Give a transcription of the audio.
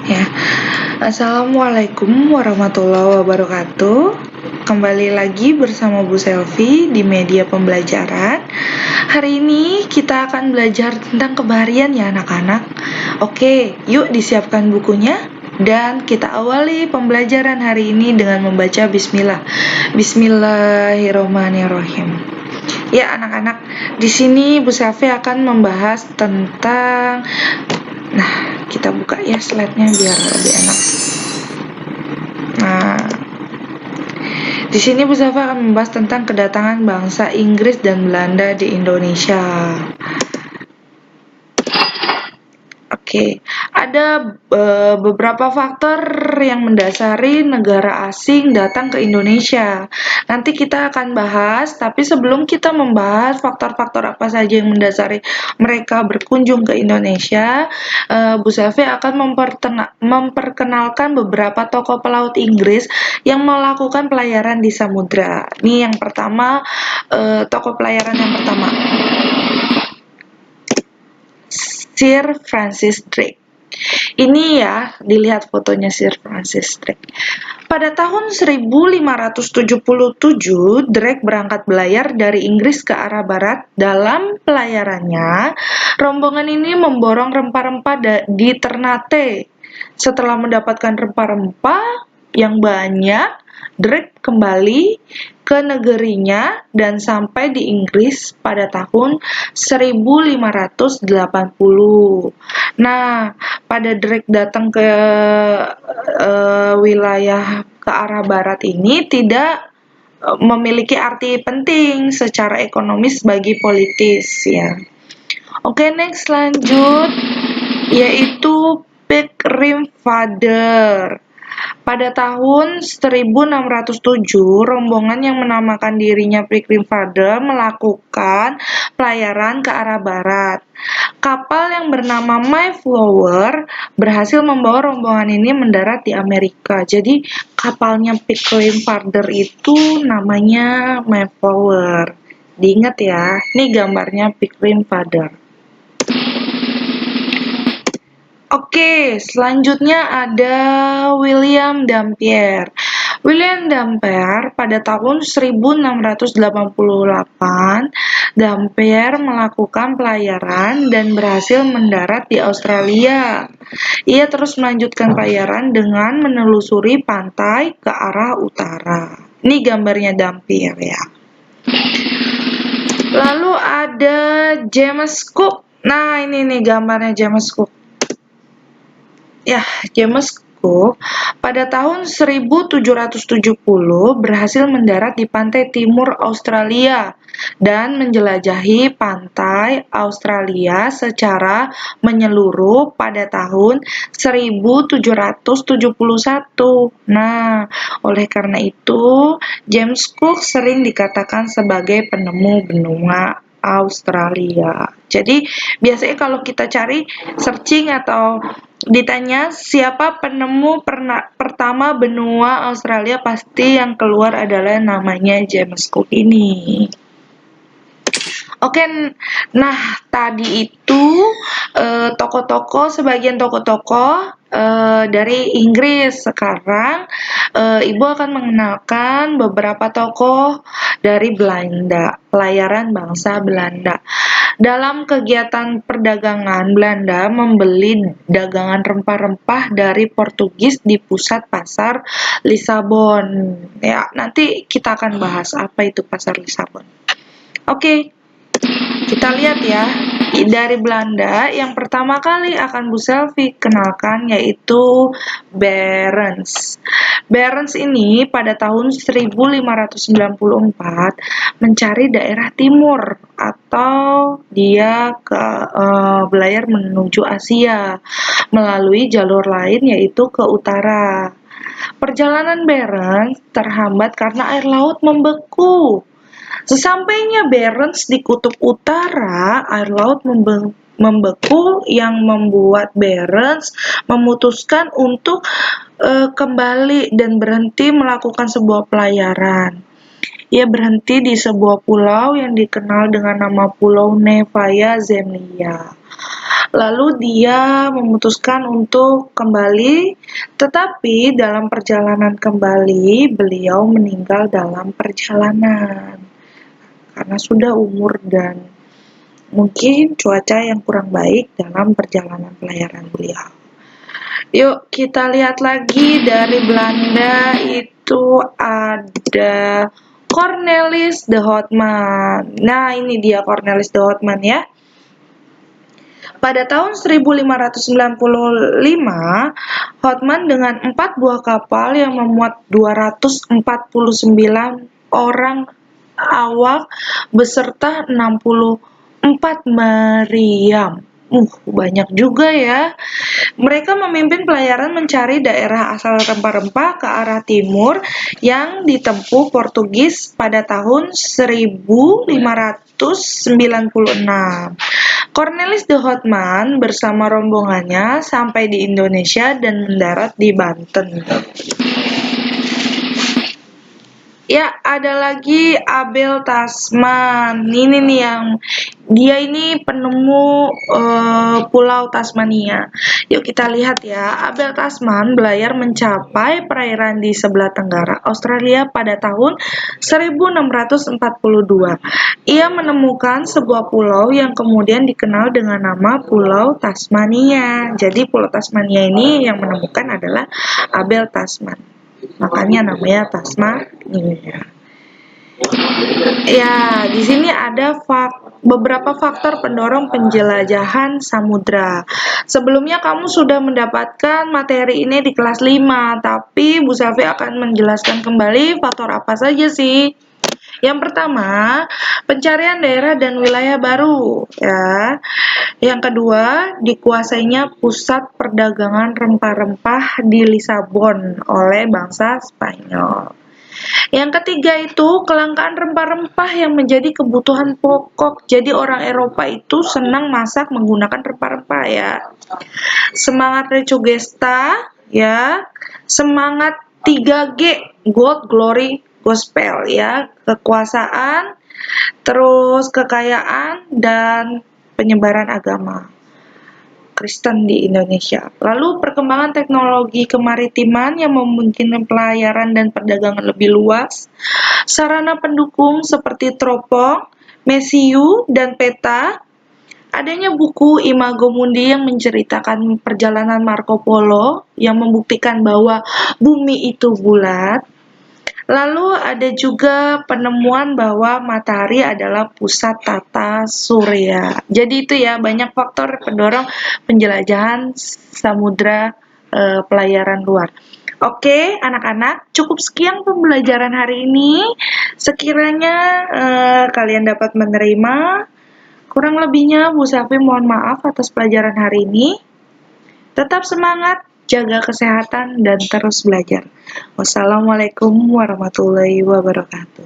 Ya, Assalamualaikum warahmatullahi wabarakatuh. Kembali lagi bersama Bu Selvi di media pembelajaran. Hari ini kita akan belajar tentang kebaharian ya anak-anak. Oke, yuk disiapkan bukunya dan kita awali pembelajaran hari ini dengan membaca bismillah. Bismillahirrahmanirrahim. Ya anak-anak, di sini Bu Selvi akan membahas tentang kita buka ya slide-nya biar lebih enak. Nah, di sini Bu Safa akan membahas tentang kedatangan bangsa Inggris dan Belanda di Indonesia. Oke, ada beberapa faktor yang mendasari negara asing datang ke Indonesia. Nanti kita akan bahas, tapi sebelum kita membahas faktor-faktor apa saja yang mendasari mereka berkunjung ke Indonesia, Bu Selvi akan memperkenalkan beberapa tokoh pelaut Inggris yang melakukan pelayaran di samudra. Ini yang pertama, tokoh pelayaran yang pertama. Sir Francis Drake. Ini ya, dilihat fotonya Sir Francis Drake. Pada tahun 1577, Drake berangkat belayar dari Inggris ke arah barat. Dalam pelayarannya, rombongan ini memborong rempah-rempah di Ternate. Setelah mendapatkan rempah-rempah yang banyak, Drake kembali ke negerinya dan sampai di Inggris pada tahun 1580. Nah, pada Drake datang ke wilayah ke arah barat ini tidak memiliki arti penting secara ekonomis bagi politis ya. Oke, next lanjut yaitu Pilgrim Father. Pada tahun 1607, rombongan yang menamakan dirinya Pilgrim Father melakukan pelayaran ke arah barat. Kapal yang bernama Mayflower berhasil membawa rombongan ini mendarat di Amerika. Jadi kapalnya Pilgrim Father itu namanya Mayflower. Diingat ya, ini gambarnya Pilgrim Father. Oke, selanjutnya ada William Dampier. William Dampier pada tahun 1688, Dampier melakukan pelayaran dan berhasil mendarat di Australia. Ia terus melanjutkan pelayaran dengan menelusuri pantai ke arah utara. Ini gambarnya Dampier ya. Lalu ada James Cook. Nah, ini nih gambarnya James Cook. Ya, James Cook pada tahun 1770 berhasil mendarat di pantai timur Australia dan menjelajahi pantai Australia secara menyeluruh pada tahun 1771. Nah, oleh karena itu, James Cook sering dikatakan sebagai penemu benua Australia. Jadi, biasanya kalau kita cari searching atau ditanya siapa penemu pertama benua Australia, pasti yang keluar adalah namanya James Cook ini. Oke, nah tadi itu sebagian tokoh-tokoh dari Inggris. Sekarang Ibu akan mengenalkan beberapa tokoh dari Belanda, pelayaran bangsa Belanda. Dalam kegiatan perdagangan, Belanda membeli dagangan rempah-rempah dari Portugis di pusat pasar Lisabon. Ya, nanti kita akan bahas apa itu pasar Lisabon. Oke, kita lihat ya. Dari Belanda, yang pertama kali akan Bu Selvi kenalkan yaitu Barents. Barents ini pada tahun 1594 mencari daerah timur atau dia belayar menuju Asia melalui jalur lain yaitu ke utara. Perjalanan Barents terhambat karena air laut membeku. Sesampainya Barents di kutub utara, air laut membeku yang membuat Barents memutuskan untuk kembali dan berhenti melakukan sebuah pelayaran. Ia berhenti di sebuah pulau yang dikenal dengan nama Pulau Novaya Zemlya. Lalu dia memutuskan untuk kembali, tetapi dalam perjalanan kembali beliau meninggal dalam perjalanan karena sudah umur dan mungkin cuaca yang kurang baik dalam perjalanan pelayaran beliau. Yuk kita lihat lagi dari Belanda itu ada Cornelis de Houtman. Nah, ini dia Cornelis de Houtman ya. Pada tahun 1595, Houtman dengan 4 buah kapal yang memuat 249 orang awak beserta 64 meriam. Banyak juga ya. Mereka memimpin pelayaran mencari daerah asal rempah-rempah ke arah timur yang ditempuh Portugis pada tahun 1596. Cornelis de Houtman bersama rombongannya sampai di Indonesia dan mendarat di Banten. Ya, ada lagi Abel Tasman. Ini nih yang dia ini penemu Pulau Tasmania. Yuk kita lihat ya. Abel Tasman berlayar mencapai perairan di sebelah tenggara Australia pada tahun 1642. Ia menemukan sebuah pulau yang kemudian dikenal dengan nama Pulau Tasmania. Jadi Pulau Tasmania ini yang menemukan adalah Abel Tasman. Makanya namanya Tasmania. Ya, di sini ada beberapa faktor pendorong penjelajahan samudra. Sebelumnya kamu sudah mendapatkan materi ini di kelas 5, tapi Bu Safi akan menjelaskan kembali faktor apa saja sih. Yang pertama, pencarian daerah dan wilayah baru, ya. Yang kedua, dikuasainya pusat perdagangan rempah-rempah di Lisabon oleh bangsa Spanyol. Yang ketiga itu kelangkaan rempah-rempah yang menjadi kebutuhan pokok. Jadi orang Eropa itu senang masak menggunakan rempah-rempah ya. Semangat Reconquista ya. Semangat 3G, Gold, Glory, Gospel ya. Kekuasaan, terus kekayaan dan penyebaran agama Kristen di Indonesia. Lalu perkembangan teknologi kemaritiman yang memungkinkan pelayaran dan perdagangan lebih luas. Sarana pendukung seperti teropong, mesiu, dan peta. Adanya buku Imago Mundi yang menceritakan perjalanan Marco Polo yang membuktikan bahwa bumi itu bulat. Lalu ada juga penemuan bahwa matahari adalah pusat tata surya. Jadi itu ya banyak faktor pendorong penjelajahan samudra pelayaran luar. Oke, anak-anak, cukup sekian pembelajaran hari ini. Sekiranya kalian dapat menerima, kurang lebihnya Bu Safi mohon maaf atas pelajaran hari ini. Tetap semangat, jaga kesehatan, dan terus belajar. Wassalamualaikum warahmatullahi wabarakatuh.